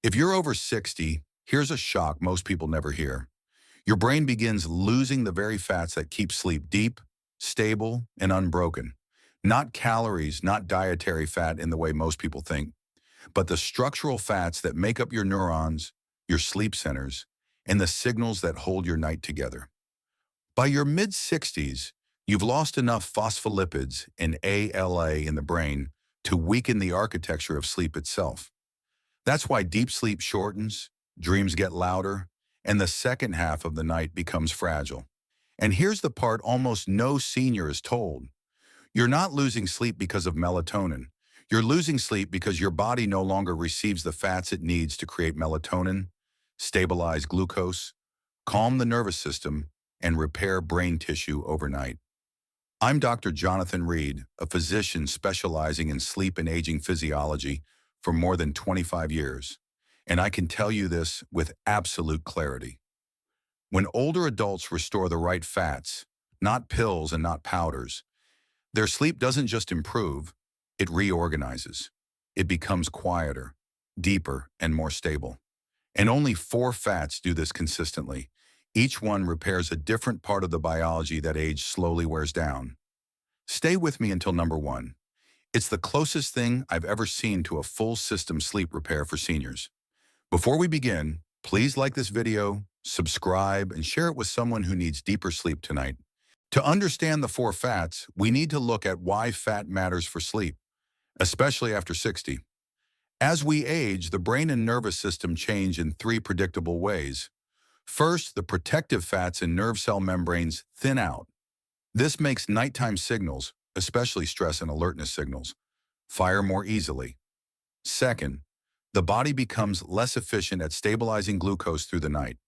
If you're over 60, here's a shock most people never hear. Your brain begins losing the very fats that keep sleep deep, stable, and unbroken. Not calories, not dietary fat in the way most people think, but the structural fats that make up your neurons, your sleep centers, and the signals that hold your night together. By your mid-60s, you've lost enough phospholipids and ALA in the brain to weaken the architecture of sleep itself. That's why deep sleep shortens, dreams get louder, and the second half of the night becomes fragile. And here's the part almost no senior is told. You're not losing sleep because of melatonin. You're losing sleep because your body no longer receives the fats it needs to create melatonin, stabilize glucose, calm the nervous system, and repair brain tissue overnight. I'm Dr. Jonathan Reed, a physician specializing in sleep and aging physiology for more than 25 years, and I can tell you this with absolute clarity. When older adults restore the right fats, not pills and not powders, their sleep doesn't just improve, it reorganizes. It becomes quieter, deeper, and more stable. And only 4 fats do this consistently. Each one repairs a different part of the biology that age slowly wears down. Stay with me until number 1. It's the closest thing I've ever seen to a full system sleep repair for seniors. Before we begin, please like this video, subscribe, and share it with someone who needs deeper sleep tonight. To understand the 4 fats, we need to look at why fat matters for sleep, especially after 60. As we age, the brain and nervous system change in 3 predictable ways. First, the protective fats in nerve cell membranes thin out. This makes nighttime signals, especially stress and alertness signals, fire more easily. Second, the body becomes less efficient at stabilizing glucose through the night.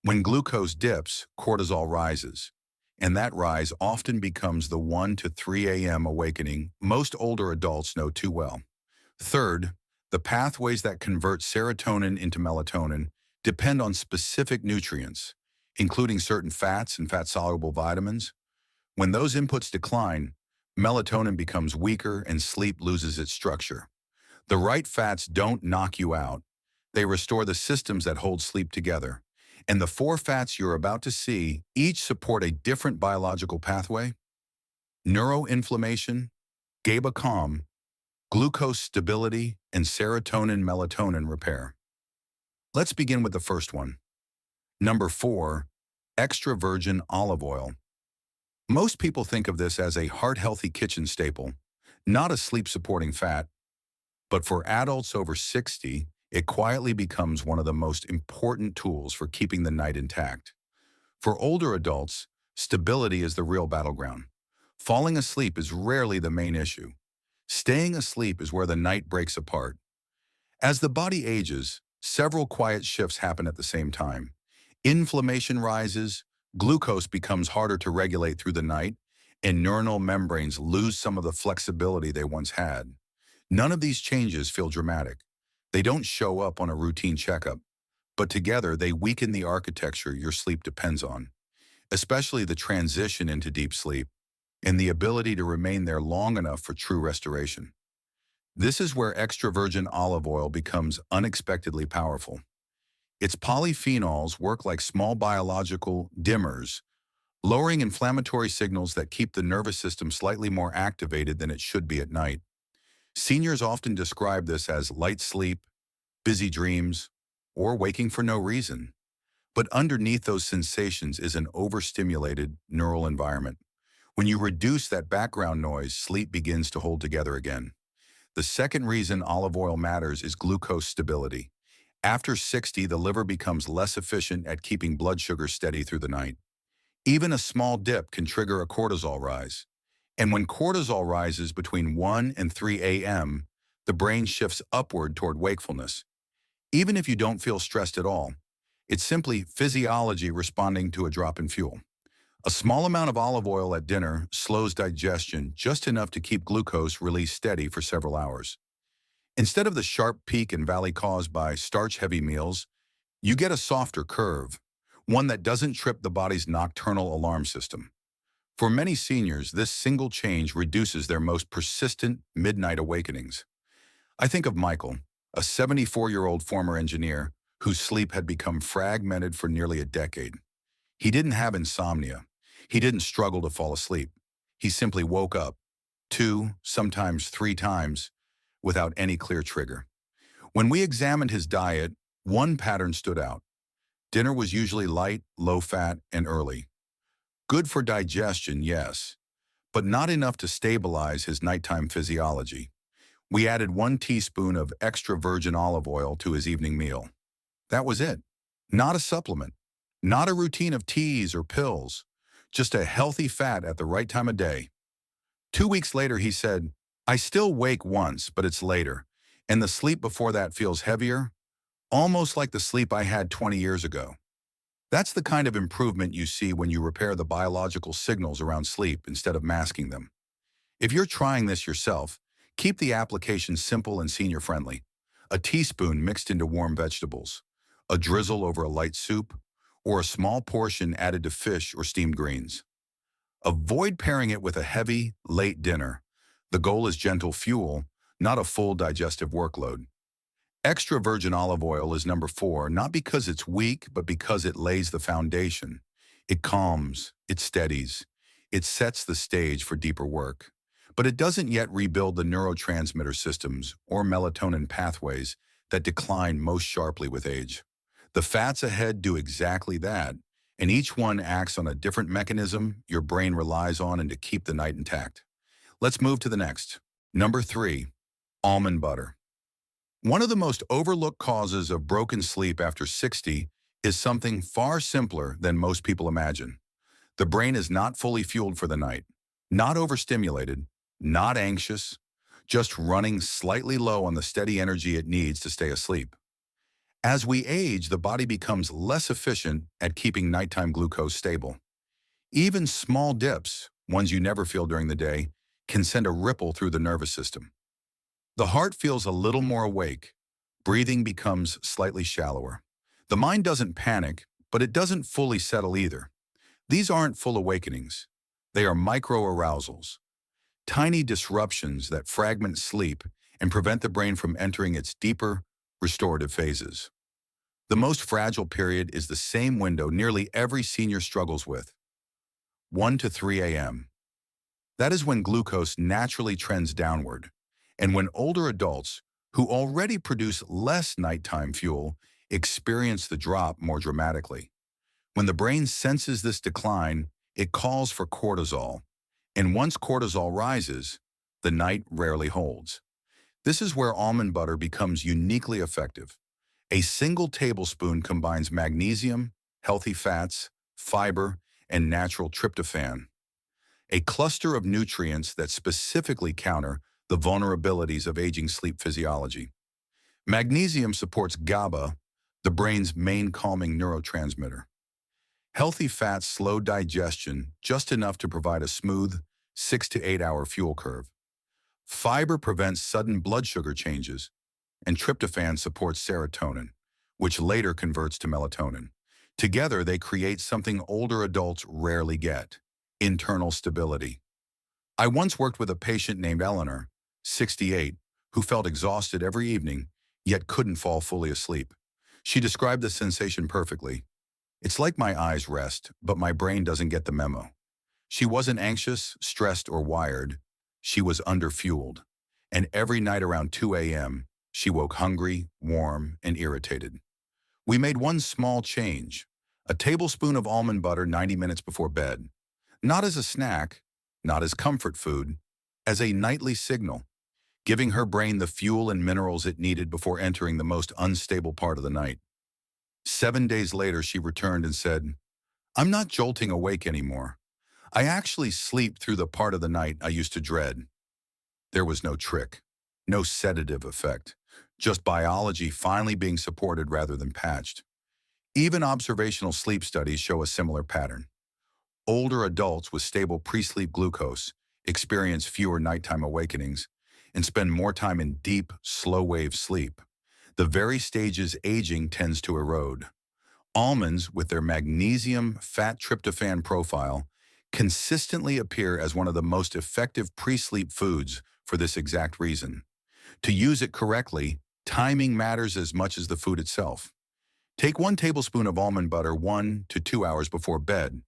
When glucose dips, cortisol rises, and that rise often becomes the 1 to 3 a.m. awakening most older adults know too well. Third, the pathways that convert serotonin into melatonin depend on specific nutrients, including certain fats and fat-soluble vitamins. When those inputs decline, melatonin becomes weaker and sleep loses its structure. The right fats don't knock you out. They restore the systems that hold sleep together. And the 4 fats you're about to see each support a different biological pathway: neuroinflammation, GABA calm, glucose stability, and serotonin-melatonin repair. Let's begin with the first one. Number 4, extra virgin olive oil. Most people think of this as a heart-healthy kitchen staple, not a sleep-supporting fat. But for adults over 60, it quietly becomes one of the most important tools for keeping the night intact. For older adults, stability is the real battleground. Falling asleep is rarely the main issue. Staying asleep is where the night breaks apart. As the body ages, several quiet shifts happen at the same time. Inflammation rises, glucose becomes harder to regulate through the night, and neuronal membranes lose some of the flexibility they once had. None of these changes feel dramatic. They don't show up on a routine checkup, but together they weaken the architecture your sleep depends on, especially the transition into deep sleep and the ability to remain there long enough for true restoration. This is where extra virgin olive oil becomes unexpectedly powerful. Its polyphenols work like small biological dimmers, lowering inflammatory signals that keep the nervous system slightly more activated than it should be at night. Seniors often describe this as light sleep, busy dreams, or waking for no reason. But underneath those sensations is an overstimulated neural environment. When you reduce that background noise, sleep begins to hold together again. The second reason olive oil matters is glucose stability. After 60, the liver becomes less efficient at keeping blood sugar steady through the night. Even a small dip can trigger a cortisol rise. And when cortisol rises between 1 and 3 a.m., the brain shifts upward toward wakefulness. Even if you don't feel stressed at all, it's simply physiology responding to a drop in fuel. A small amount of olive oil at dinner slows digestion just enough to keep glucose released steady for several hours. Instead of the sharp peak and valley caused by starch-heavy meals, you get a softer curve, one that doesn't trip the body's nocturnal alarm system. For many seniors, this single change reduces their most persistent midnight awakenings. I think of Michael. a 74-year-old former engineer whose sleep had become fragmented for nearly a decade. He didn't have insomnia. He didn't struggle to fall asleep. He simply woke up two, sometimes three times without any clear trigger. When we examined his diet, one pattern stood out. Dinner was usually light, low-fat, and early. Good for digestion, yes, but not enough to stabilize his nighttime physiology. We added 1 teaspoon of extra virgin olive oil to his evening meal. That was it. Not a supplement, not a routine of teas or pills, just a healthy fat at the right time of day. 2 weeks later, he said, "I still wake once, but it's later, and the sleep before that feels heavier, almost like the sleep I had 20 years ago." That's the kind of improvement you see when you repair the biological signals around sleep instead of masking them. If you're trying this yourself, keep the application simple and senior-friendly. A teaspoon mixed into warm vegetables, a drizzle over a light soup, or a small portion added to fish or steamed greens. Avoid pairing it with a heavy, late dinner. The goal is gentle fuel, not a full digestive workload. Extra virgin olive oil is number 4, not because it's weak, but because it lays the foundation. It calms, it steadies, it sets the stage for deeper work. But it doesn't yet rebuild the neurotransmitter systems or melatonin pathways that decline most sharply with age. The fats ahead do exactly that, and each one acts on a different mechanism your brain relies on and to keep the night intact. Let's move to the next. Number 3, almond butter. One of the most overlooked causes of broken sleep after 60 is something far simpler than most people imagine. The brain is not fully fueled for the night, not overstimulated, not anxious, just running slightly low on the steady energy it needs to stay asleep. As we age, the body becomes less efficient at keeping nighttime glucose stable. Even small dips, ones you never feel during the day, can send a ripple through the nervous system. The heart feels a little more awake. Breathing becomes slightly shallower. The mind doesn't panic, but it doesn't fully settle either. These aren't full awakenings. They are micro-arousals, tiny disruptions that fragment sleep and prevent the brain from entering its deeper, restorative phases. The most fragile period is the same window nearly every senior struggles with, 1 to 3 a.m. That is when glucose naturally trends downward, and when older adults, who already produce less nighttime fuel, experience the drop more dramatically. When the brain senses this decline, it calls for cortisol, and once cortisol rises, the night rarely holds. This is where almond butter becomes uniquely effective. A single tablespoon combines magnesium, healthy fats, fiber, and natural tryptophan, a cluster of nutrients that specifically counter the vulnerabilities of aging sleep physiology. Magnesium supports GABA, the brain's main calming neurotransmitter. Healthy fats slow digestion just enough to provide a smooth 6 to 8 hour fuel curve. Fiber prevents sudden blood sugar changes, and tryptophan supports serotonin, which later converts to melatonin. Together, they create something older adults rarely get: internal stability. I once worked with a patient named Eleanor, 68, who felt exhausted every evening, yet couldn't fall fully asleep. She described the sensation perfectly. "It's like my eyes rest, but my brain doesn't get the memo." She wasn't anxious, stressed, or wired. She was underfueled. And every night around 2 a.m., she woke hungry, warm, and irritated. We made one small change: a tablespoon of almond butter 90 minutes before bed. Not as a snack, not as comfort food, as a nightly signal, giving her brain the fuel and minerals it needed before entering the most unstable part of the night. 7 days later, she returned and said, "I'm not jolting awake anymore. I actually sleep through the part of the night I used to dread." There was no trick, no sedative effect, just biology finally being supported rather than patched. Even observational sleep studies show a similar pattern. Older adults with stable pre-sleep glucose experience fewer nighttime awakenings and spend more time in deep, slow-wave sleep, the very stages aging tends to erode. Almonds, with their magnesium fat tryptophan profile, consistently appear as one of the most effective pre-sleep foods for this exact reason. To use it correctly, Timing matters as much as the food itself. Take 1 tablespoon of almond butter 1 to 2 hours before bed,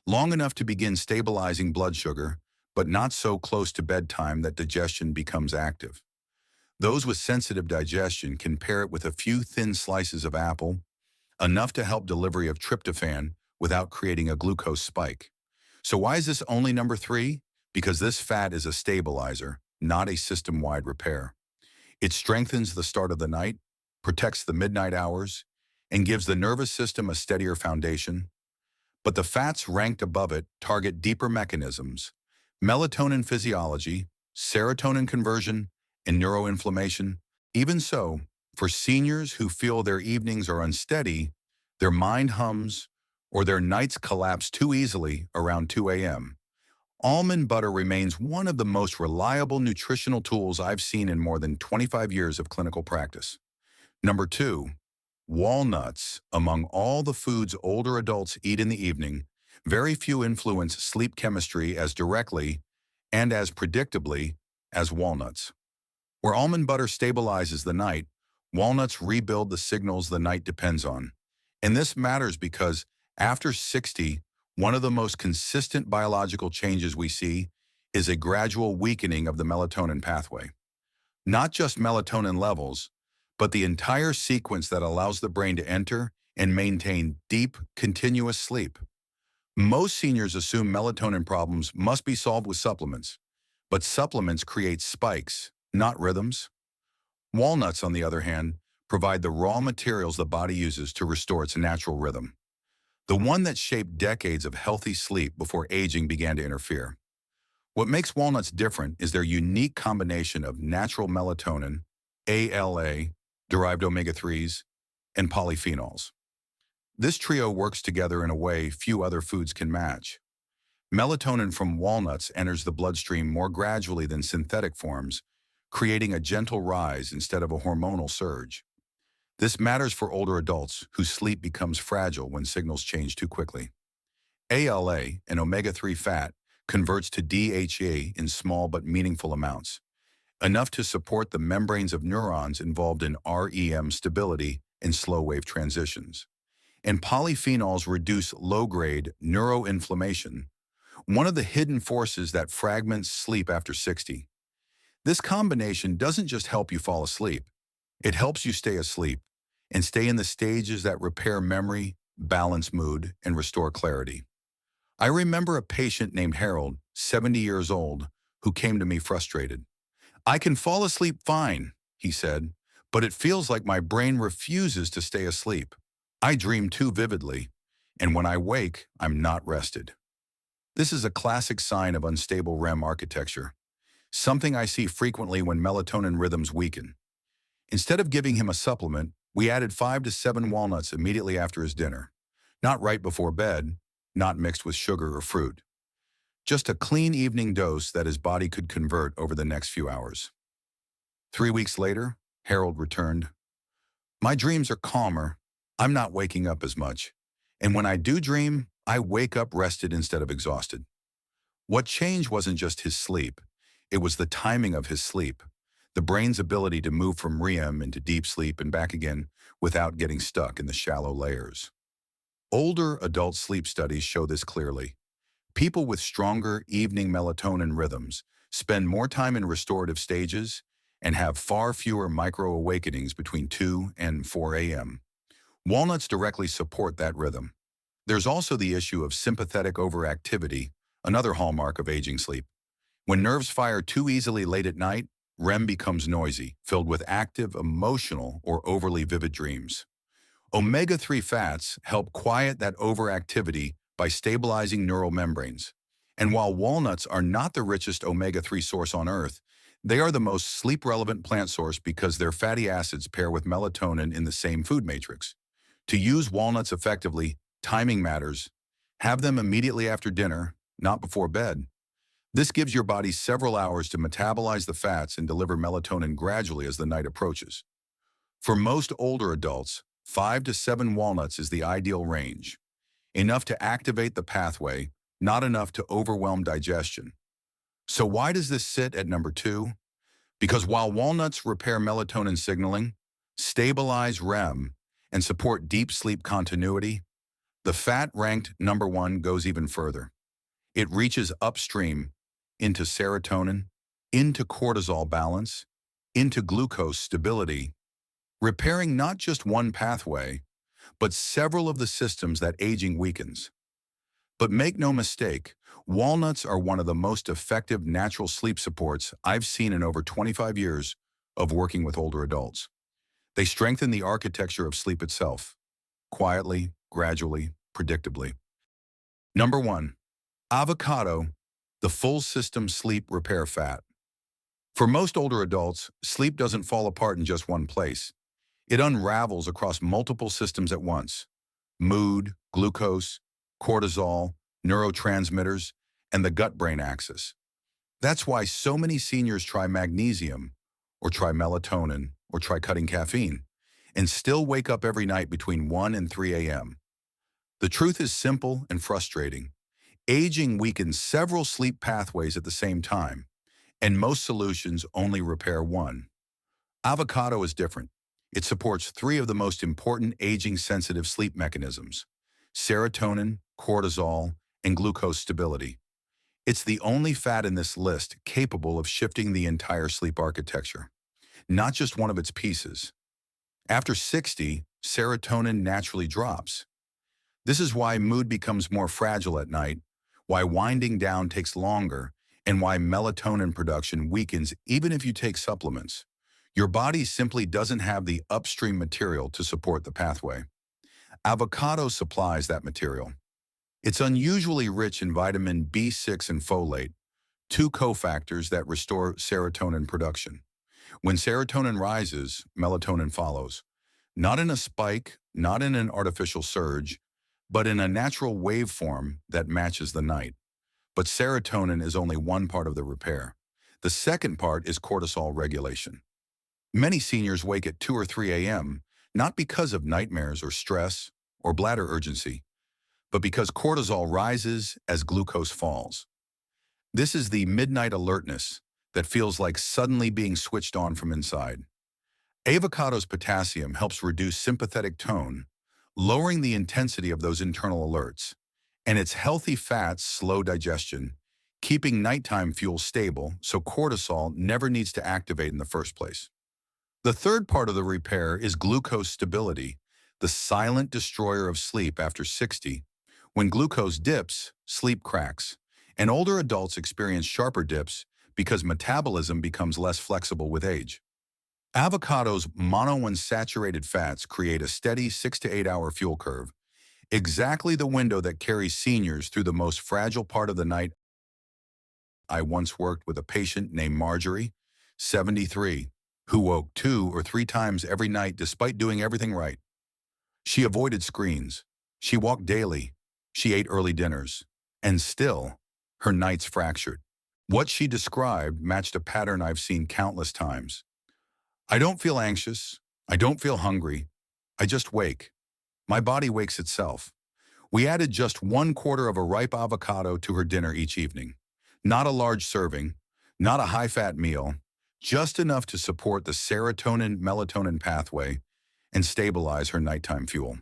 long enough to begin stabilizing blood sugar, but not so close to bedtime that digestion becomes active. Those with sensitive digestion can pair it with a few thin slices of apple, enough to help delivery of tryptophan without creating a glucose spike. So why is this only number 3? Because this fat is a stabilizer, not a system-wide repair. It strengthens the start of the night, protects the midnight hours, and gives the nervous system a steadier foundation. But the fats ranked above it target deeper mechanisms: melatonin physiology, serotonin conversion, and neuroinflammation. Even so, for seniors who feel their evenings are unsteady, their mind hums, or their nights collapse too easily around 2 a.m., almond butter remains one of the most reliable nutritional tools I've seen in more than 25 years of clinical practice. Number 2, walnuts. Among all the foods older adults eat in the evening, very few influence sleep chemistry as directly and as predictably as walnuts. Where almond butter stabilizes the night, walnuts rebuild the signals the night depends on. And this matters because after 60, one of the most consistent biological changes we see is a gradual weakening of the melatonin pathway. Not just melatonin levels, but the entire sequence that allows the brain to enter and maintain deep, continuous sleep. Most seniors assume melatonin problems must be solved with supplements, but supplements create spikes, not rhythms. Walnuts, on the other hand, provide the raw materials the body uses to restore its natural rhythm, the one that shaped decades of healthy sleep before aging began to interfere. What makes walnuts different is their unique combination of natural melatonin, ALA, derived omega-3s, and polyphenols. This trio works together in a way few other foods can match. Melatonin from walnuts enters the bloodstream more gradually than synthetic forms, creating a gentle rise instead of a hormonal surge. This matters for older adults whose sleep becomes fragile when signals change too quickly. ALA, an omega-3 fat, converts to DHA in small but meaningful amounts, enough to support the membranes of neurons involved in REM stability and slow-wave transitions. And polyphenols reduce low-grade neuroinflammation, one of the hidden forces that fragments sleep after 60. This combination doesn't just help you fall asleep, it helps you stay asleep and stay in the stages that repair memory, balance mood, and restore clarity. I remember a patient named Harold, 70 years old, who came to me frustrated. "I can fall asleep fine," he said, "but it feels like my brain refuses to stay asleep. I dream too vividly, and when I wake, I'm not rested." This is a classic sign of unstable REM architecture, something I see frequently when melatonin rhythms weaken. Instead of giving him a supplement, we added 5 to 7 walnuts immediately after his dinner. Not right before bed, not mixed with sugar or fruit. Just a clean evening dose that his body could convert over the next few hours. 3 weeks later, Harold returned. "My dreams are calmer. I'm not waking up as much. And when I do dream, I wake up rested instead of exhausted." What changed wasn't just his sleep. It was the timing of his sleep, the brain's ability to move from REM into deep sleep and back again without getting stuck in the shallow layers. Older adult sleep studies show this clearly. People with stronger evening melatonin rhythms spend more time in restorative stages and have far fewer micro-awakenings between 2 and 4 a.m. Walnuts directly support that rhythm. There's also the issue of sympathetic overactivity, another hallmark of aging sleep. When nerves fire too easily late at night, REM becomes noisy, filled with active, emotional, or overly vivid dreams. Omega-3 fats help quiet that overactivity by stabilizing neural membranes. And while walnuts are not the richest omega-3 source on Earth, they are the most sleep-relevant plant source because their fatty acids pair with melatonin in the same food matrix. To use walnuts effectively, timing matters. Have them immediately after dinner, not before bed. This gives your body several hours to metabolize the fats and deliver melatonin gradually as the night approaches. For most older adults, 5 to 7 walnuts is the ideal range. Enough to activate the pathway, not enough to overwhelm digestion. So why does this sit at number 2? Because while walnuts repair melatonin signaling, stabilize REM, and support deep sleep continuity, the fat ranked number one goes even further. It reaches upstream into serotonin, into cortisol balance, into glucose stability, repairing not just one pathway, but several of the systems that aging weakens. But make no mistake, walnuts are one of the most effective natural sleep supports I've seen in over 25 years of working with older adults. They strengthen the architecture of sleep itself, quietly, gradually, predictably. Number one, avocado, the full system sleep repair fat. For most older adults, sleep doesn't fall apart in just one place. It unravels across multiple systems at once: mood, glucose, cortisol, neurotransmitters, and the gut-brain axis. That's why so many seniors try magnesium, or try melatonin, or try cutting caffeine, and still wake up every night between 1 and 3 a.m. The truth is simple and frustrating. Aging weakens several sleep pathways at the same time, and most solutions only repair one. Avocado is different. It supports three of the most important aging-sensitive sleep mechanisms: serotonin, cortisol, and glucose stability. It's the only fat in this list capable of shifting the entire sleep architecture, not just one of its pieces. After 60, serotonin naturally drops. This is why mood becomes more fragile at night, why winding down takes longer, and why melatonin production weakens even if you take supplements. Your body simply doesn't have the upstream material to support the pathway. Avocado supplies that material. It's unusually rich in vitamin B6 and folate, two cofactors that restore serotonin production. When serotonin rises, melatonin follows. Not in a spike, not in an artificial surge, but in a natural waveform that matches the night. But serotonin is only one part of the repair. The second part is cortisol regulation. Many seniors wake at 2 or 3 a.m., not because of nightmares or stress or bladder urgency, but because cortisol rises as glucose falls. This is the midnight alertness that feels like suddenly being switched on from inside. Avocado's potassium helps reduce sympathetic tone, lowering the intensity of those internal alerts, and its healthy fats slow digestion, keeping nighttime fuel stable so cortisol never needs to activate in the first place. The third part of the repair is glucose stability, the silent destroyer of sleep after 60. When glucose dips, sleep cracks, and older adults experience sharper dips because metabolism becomes less flexible with age. Avocado's monounsaturated fats create a steady 6 to 8 hour fuel curve, exactly the window that carries seniors through the most fragile part of the night. I once worked with a patient named Marjorie, 73, who woke 2 or 3 times every night despite doing everything right. She avoided screens. She walked daily. She ate early dinners. And still, her nights fractured. What she described matched a pattern I've seen countless times. I don't feel anxious. I don't feel hungry. I just wake. My body wakes itself. We added just 1/4 of a ripe avocado to her dinner each evening. Not a large serving, not a high-fat meal, just enough to support the serotonin-melatonin pathway and stabilize her nighttime fuel.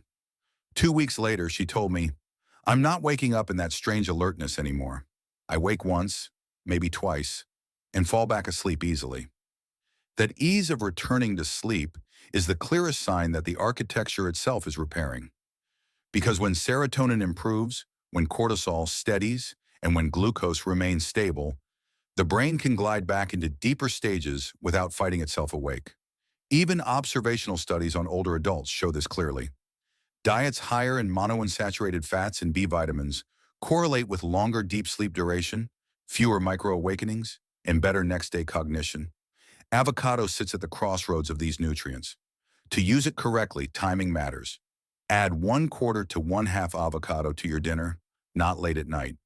2 weeks later, she told me, "I'm not waking up in that strange alertness anymore. I wake once, maybe twice, and fall back asleep easily." That ease of returning to sleep is the clearest sign that the architecture itself is repairing. Because when serotonin improves, when cortisol steadies, and when glucose remains stable, the brain can glide back into deeper stages without fighting itself awake. Even observational studies on older adults show this clearly. Diets higher in monounsaturated fats and B vitamins correlate with longer deep sleep duration, fewer micro-awakenings, and better next-day cognition. Avocado sits at the crossroads of these nutrients. To use it correctly, timing matters. Add 1/4 to 1/2 avocado to your dinner, not late at night.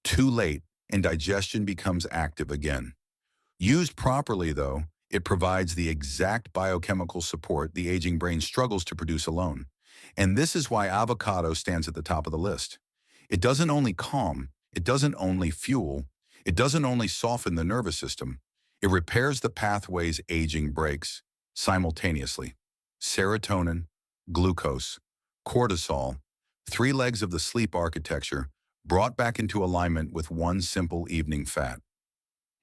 Too late, and digestion becomes active again. Used properly, though, it provides the exact biochemical support the aging brain struggles to produce alone. And this is why avocado stands at the top of the list. It doesn't only calm, it doesn't only fuel, it doesn't only soften the nervous system, it repairs the pathways aging breaks simultaneously. serotonin, glucose, cortisol, three legs of the sleep architecture brought back into alignment with one simple evening fat.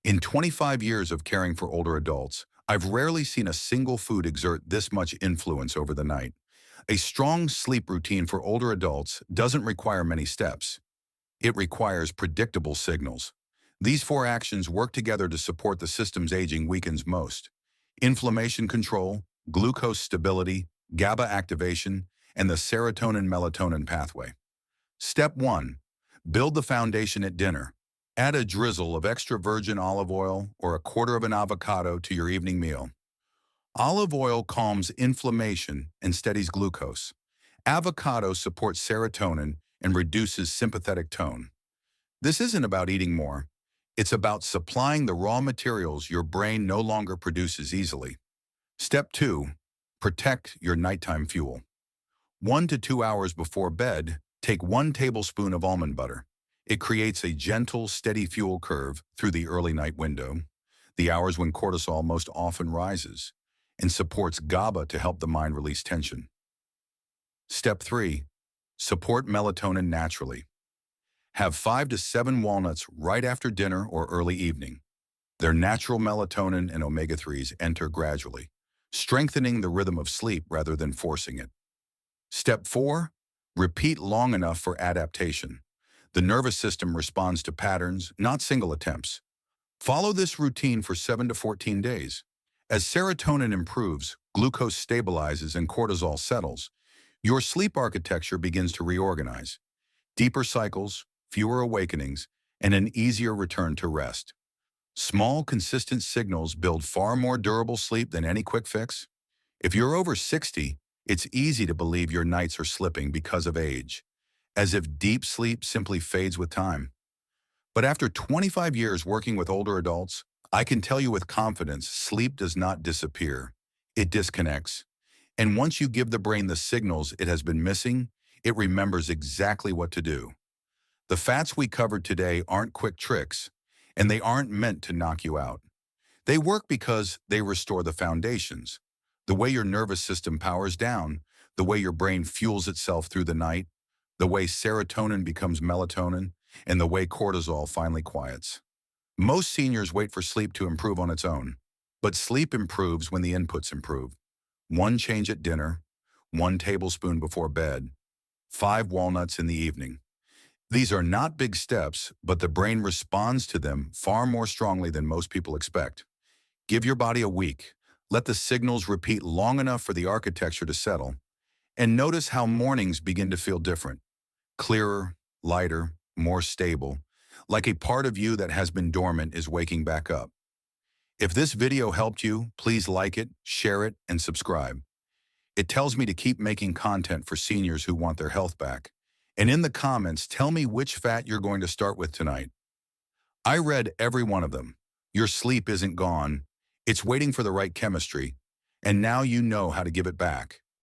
In 25 years of caring for older adults, I've rarely seen a single food exert this much influence over the night. A strong sleep routine for older adults doesn't require many steps. It requires predictable signals. These four actions work together to support the system's aging weakens most: inflammation control, glucose stability, GABA activation, and the serotonin-melatonin pathway. Step 1. Build the foundation at dinner. Add a drizzle of extra virgin olive oil or a quarter of an avocado to your evening meal. Olive oil calms inflammation and steadies glucose. Avocado supports serotonin and reduces sympathetic tone. This isn't about eating more. It's about supplying the raw materials your brain no longer produces easily. Step 2. Protect your nighttime fuel. 1 to 2 hours before bed, take 1 tablespoon of almond butter. It creates a gentle, steady fuel curve through the early night window, the hours when cortisol most often rises, and supports GABA to help the mind release tension. Step 3. Support melatonin naturally. Have 5 to 7 walnuts right after dinner or early evening. Their natural melatonin and omega-3s enter gradually, strengthening the rhythm of sleep rather than forcing it. Step 4. Repeat long enough for adaptation. The nervous system responds to patterns, not single attempts. Follow this routine for 7 to 14 days. As serotonin improves, glucose stabilizes, and cortisol settles, your sleep architecture begins to reorganize. Deeper cycles, fewer awakenings, and an easier return to rest. Small, consistent signals build far more durable sleep than any quick fix. If you're over 60, it's easy to believe your nights are slipping because of age, as if deep sleep simply fades with time. But after 25 years working with older adults, I can tell you with confidence, sleep does not disappear. It disconnects. And once you give the brain the signals it has been missing, it remembers exactly what to do. The fats we covered today aren't quick tricks, and they aren't meant to knock you out. They work because they restore the foundations. The way your nervous system powers down, the way your brain fuels itself through the night, the way serotonin becomes melatonin, and the way cortisol finally quiets. Most seniors wait for sleep to improve on its own, but sleep improves when the inputs improve. 1 change at dinner, 1 tablespoon before bed, 5 walnuts in the evening. These are not big steps, but the brain responds to them far more strongly than most people expect. Give your body a week. Let the signals repeat long enough for the architecture to settle, and notice how mornings begin to feel different. Clearer, lighter, more stable, like a part of you that has been dormant is waking back up. If this video helped you, please like it, share it, and subscribe. It tells me to keep making content for seniors who want their health back. And in the comments, tell me which fat you're going to start with tonight. I read every one of them. Your sleep isn't gone. It's waiting for the right chemistry. And now you know how to give it back.